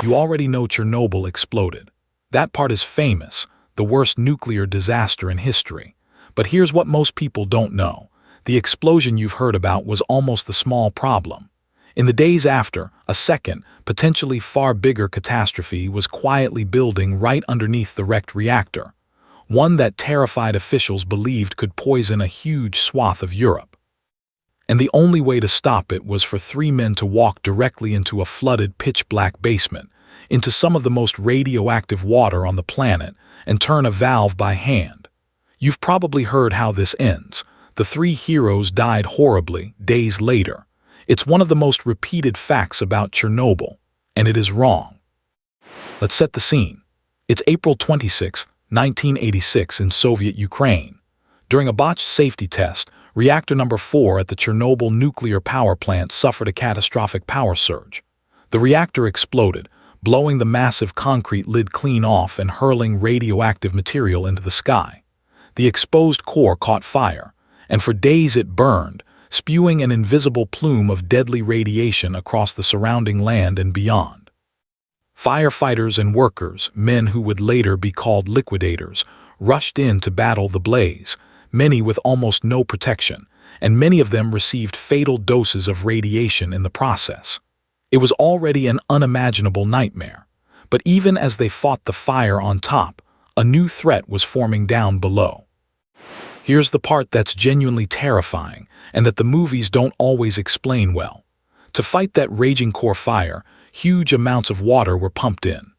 You already know Chernobyl exploded. That part is famous, the worst nuclear disaster in history. But here's what most people don't know. The explosion you've heard about was almost the small problem. In the days after, a second, potentially far bigger catastrophe was quietly building right underneath the wrecked reactor. One that terrified officials believed could poison a huge swath of Europe. And the only way to stop it was for three men to walk directly into a flooded, pitch-black basement, into some of the most radioactive water on the planet, and turn a valve by hand. You've probably heard how this ends. The three heroes died horribly days later. It's one of the most repeated facts about Chernobyl, and it is wrong. Let's set the scene. It's April 26, 1986 in Soviet Ukraine. During a botched safety test, reactor number 4 at the Chernobyl nuclear power plant suffered a catastrophic power surge. The reactor exploded, blowing the massive concrete lid clean off and hurling radioactive material into the sky. The exposed core caught fire, and for days it burned, spewing an invisible plume of deadly radiation across the surrounding land and beyond. Firefighters and workers, men who would later be called liquidators, rushed in to battle the blaze, many with almost no protection, and many of them received fatal doses of radiation in the process. It was already an unimaginable nightmare, but even as they fought the fire on top, a new threat was forming down below. Here's the part that's genuinely terrifying, and that the movies don't always explain well. To fight that raging core fire, huge amounts of water were pumped in.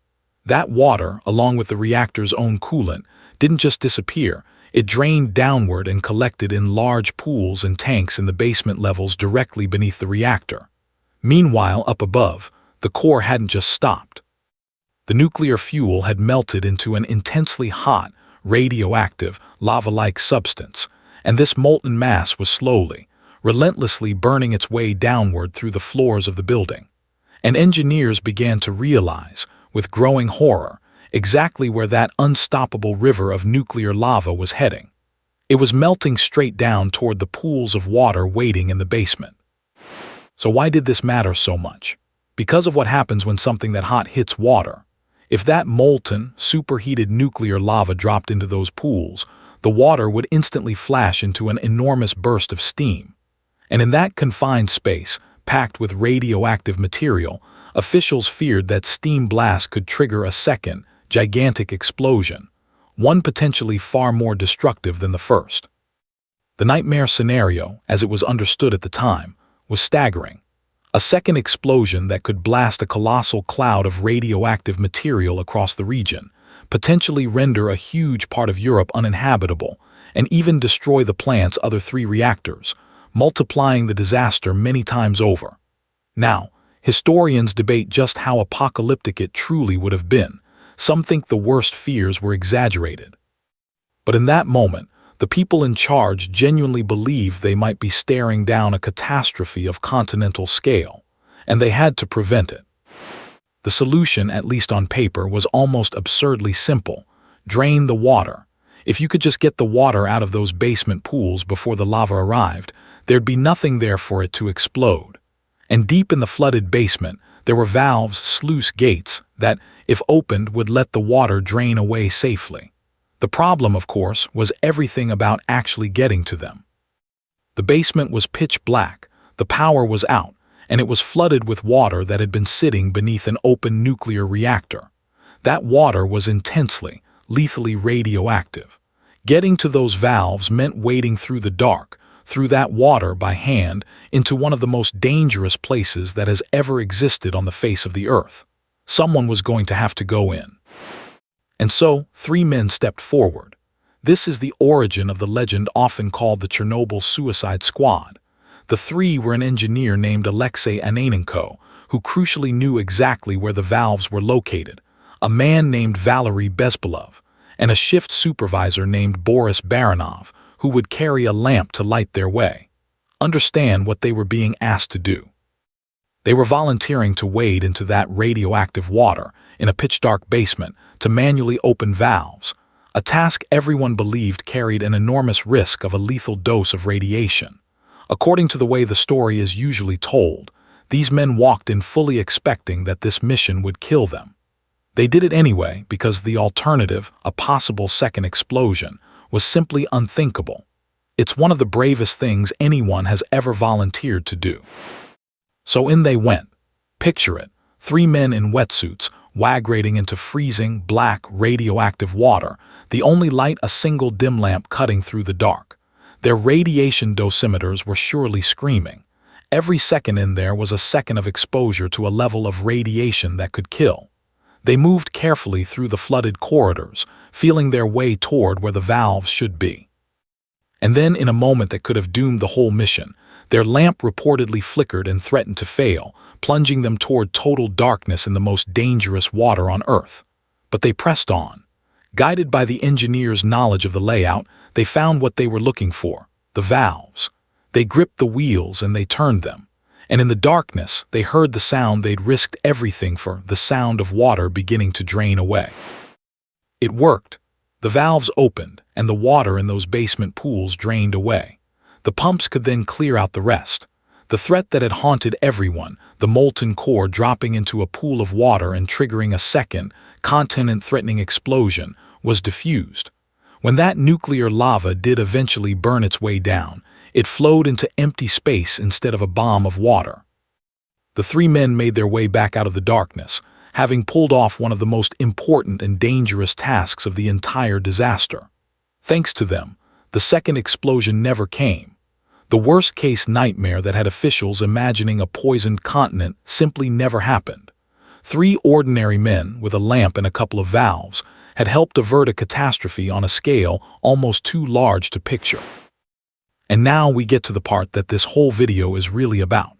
That water, along with the reactor's own coolant, didn't just disappear, it drained downward and collected in large pools and tanks in the basement levels directly beneath the reactor. Meanwhile, up above, the core hadn't just stopped. The nuclear fuel had melted into an intensely hot, radioactive, lava-like substance, and this molten mass was slowly, relentlessly burning its way downward through the floors of the building. And engineers began to realize, with growing horror, exactly where that unstoppable river of nuclear lava was heading. It was melting straight down toward the pools of water waiting in the basement. So why did this matter so much? Because of what happens when something that hot hits water. If that molten, superheated nuclear lava dropped into those pools, the water would instantly flash into an enormous burst of steam. And in that confined space, packed with radioactive material, officials feared that steam blast could trigger a second, gigantic explosion, one potentially far more destructive than the first. The nightmare scenario, as it was understood at the time, was staggering. A second explosion that could blast a colossal cloud of radioactive material across the region, potentially render a huge part of Europe uninhabitable, and even destroy the plant's other 3 reactors, multiplying the disaster many times over. Now, historians debate just how apocalyptic it truly would have been. Some think the worst fears were exaggerated. But in that moment, the people in charge genuinely believed they might be staring down a catastrophe of continental scale, and they had to prevent it. The solution, at least on paper, was almost absurdly simple: drain the water. If you could just get the water out of those basement pools before the lava arrived, there'd be nothing there for it to explode. And deep in the flooded basement, there were valves, sluice gates, that, if opened, would let the water drain away safely. The problem, of course, was everything about actually getting to them. The basement was pitch black, the power was out, and it was flooded with water that had been sitting beneath an open nuclear reactor. That water was intensely, lethally radioactive. Getting to those valves meant wading through the dark, through that water by hand, into one of the most dangerous places that has ever existed on the face of the earth. Someone was going to have to go in. And so, 3 men stepped forward. This is the origin of the legend often called the Chernobyl Suicide Squad. The 3 were an engineer named Alexei Ananenko, who crucially knew exactly where the valves were located, a man named Valery Bezbalov, and a shift supervisor named Boris Baranov, who would carry a lamp to light their way. Understand what they were being asked to do. They were volunteering to wade into that radioactive water in a pitch-dark basement to manually open valves, a task everyone believed carried an enormous risk of a lethal dose of radiation. According to the way the story is usually told, These men walked in fully expecting that this mission would kill them. They did it anyway because the alternative, a possible second explosion, was simply unthinkable. It's one of the bravest things anyone has ever volunteered to do. So in they went. Picture it, 3 men in wetsuits, wagrating into freezing, black, radioactive water, the only light a single dim lamp cutting through the dark. Their radiation dosimeters were surely screaming. Every second in there was a second of exposure to a level of radiation that could kill. They moved carefully through the flooded corridors, feeling their way toward where the valves should be. And then, in a moment that could have doomed the whole mission, their lamp reportedly flickered and threatened to fail, plunging them toward total darkness in the most dangerous water on Earth. But they pressed on. Guided by the engineer's knowledge of the layout, they found what they were looking for, the valves. They gripped the wheels and they turned them. And in the darkness, they heard the sound they'd risked everything for, the sound of water beginning to drain away. It worked. The valves opened, and the water in those basement pools drained away. The pumps could then clear out the rest. The threat that had haunted everyone, the molten core dropping into a pool of water and triggering a second, continent-threatening explosion, was diffused. When that nuclear lava did eventually burn its way down, it flowed into empty space instead of a bomb of water. The 3 men made their way back out of the darkness, having pulled off one of the most important and dangerous tasks of the entire disaster. Thanks to them, the second explosion never came. The worst-case nightmare that had officials imagining a poisoned continent simply never happened. 3 ordinary men with a lamp and a couple of valves had helped avert a catastrophe on a scale almost too large to picture. And now we get to the part that this whole video is really about.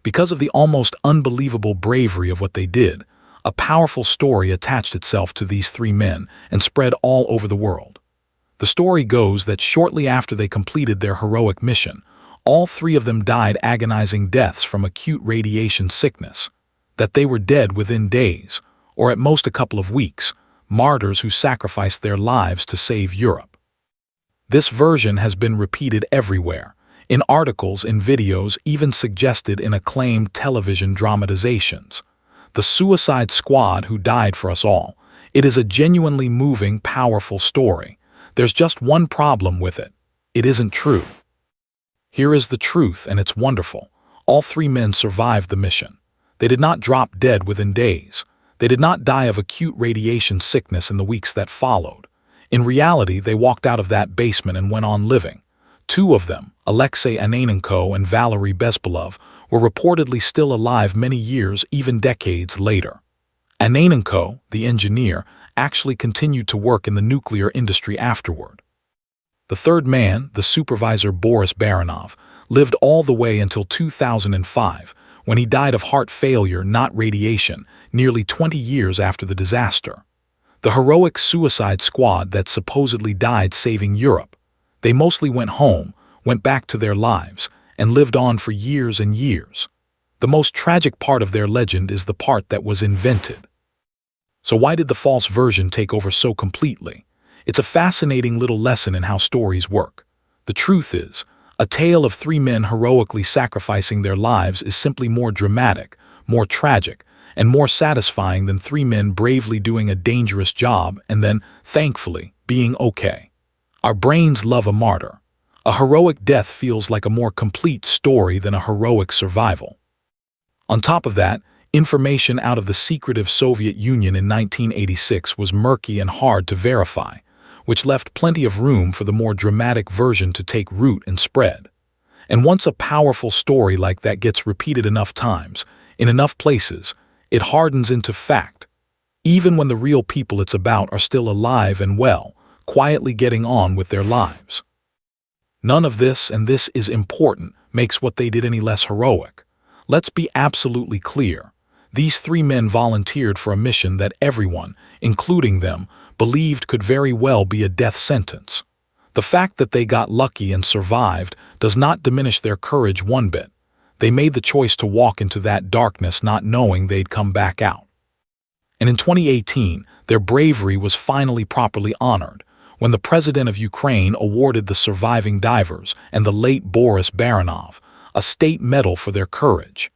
Because of the almost unbelievable bravery of what they did, a powerful story attached itself to these 3 men and spread all over the world. The story goes that shortly after they completed their heroic mission, all 3 of them died agonizing deaths from acute radiation sickness, that they were dead within days, or at most a couple of weeks, martyrs who sacrificed their lives to save Europe. This version has been repeated everywhere, in articles, in videos, even suggested in acclaimed television dramatizations. The Suicide Squad who died for us all. It is a genuinely moving, powerful story. There's just one problem with it. It isn't true. Here is the truth, and it's wonderful. All 3 men survived the mission. They did not drop dead within days. They did not die of acute radiation sickness in the weeks that followed. In reality, they walked out of that basement and went on living. 2 of them, Alexei Ananenko and Valery Bespalov, were reportedly still alive many years, even decades later. Ananenko, the engineer, actually continued to work in the nuclear industry afterward. The 3rd man, the supervisor Boris Baranov, lived all the way until 2005, when he died of heart failure, not radiation, nearly 20 years after the disaster. The heroic Suicide Squad that supposedly died saving Europe. They mostly went home, went back to their lives, and lived on for years and years. The most tragic part of their legend is the part that was invented. So why did the false version take over so completely? It's a fascinating little lesson in how stories work. The truth is, a tale of 3 men heroically sacrificing their lives is simply more dramatic, more tragic, and more satisfying than 3 men bravely doing a dangerous job and then, thankfully, being okay. Our brains love a martyr. A heroic death feels like a more complete story than a heroic survival. On top of that, information out of the secretive Soviet Union in 1986 was murky and hard to verify, which left plenty of room for the more dramatic version to take root and spread. And once a powerful story like that gets repeated enough times, in enough places, it hardens into fact, even when the real people it's about are still alive and well, quietly getting on with their lives. None of this, and this is important, makes what they did any less heroic. Let's be absolutely clear. These 3 men volunteered for a mission that everyone, including them, believed could very well be a death sentence. The fact that they got lucky and survived does not diminish their courage one bit. They made the choice to walk into that darkness not knowing they'd come back out. And in 2018, their bravery was finally properly honored, when the president of Ukraine awarded the surviving divers and the late Boris Baranov a state medal for their courage.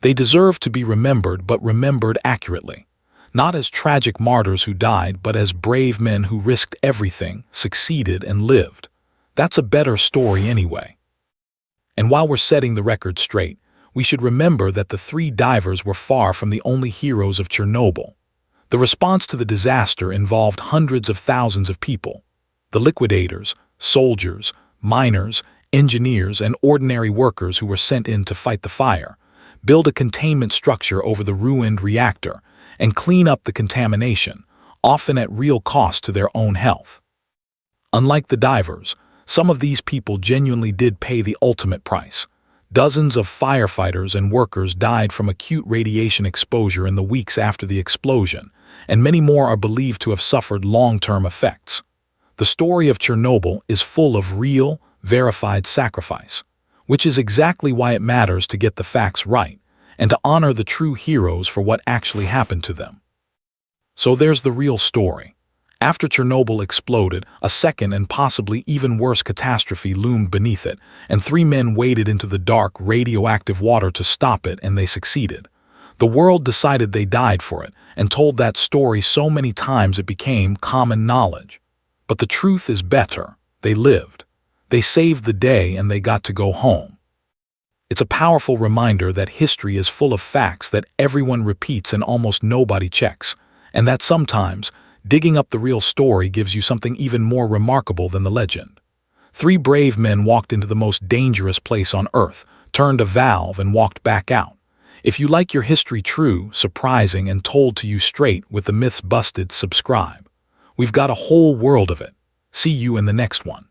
They deserve to be remembered, but remembered accurately. Not as tragic martyrs who died, but as brave men who risked everything, succeeded, and lived. That's a better story anyway. And while we're setting the record straight, we should remember that the three divers were far from the only heroes of Chernobyl. The response to the disaster involved hundreds of thousands of people. The liquidators, soldiers, miners, engineers, and ordinary workers who were sent in to fight the fire, build a containment structure over the ruined reactor, and clean up the contamination, often at real cost to their own health. Unlike the divers, some of these people genuinely did pay the ultimate price. Dozens of firefighters and workers died from acute radiation exposure in the weeks after the explosion, and many more are believed to have suffered long-term effects. The story of Chernobyl is full of real, verified sacrifice, which is exactly why it matters to get the facts right and to honor the true heroes for what actually happened to them. So there's the real story. After Chernobyl exploded, a second and possibly even worse catastrophe loomed beneath it, and three men waded into the dark, radioactive water to stop it, and they succeeded. The world decided they died for it, and told that story so many times it became common knowledge. But the truth is better. They lived. They saved the day, and they got to go home. It's a powerful reminder that history is full of facts that everyone repeats and almost nobody checks, and that sometimes digging up the real story gives you something even more remarkable than the legend. Three brave men walked into the most dangerous place on Earth, turned a valve, and walked back out. If you like your history true, surprising, and told to you straight with the myths busted, subscribe. We've got a whole world of it. See you in the next one.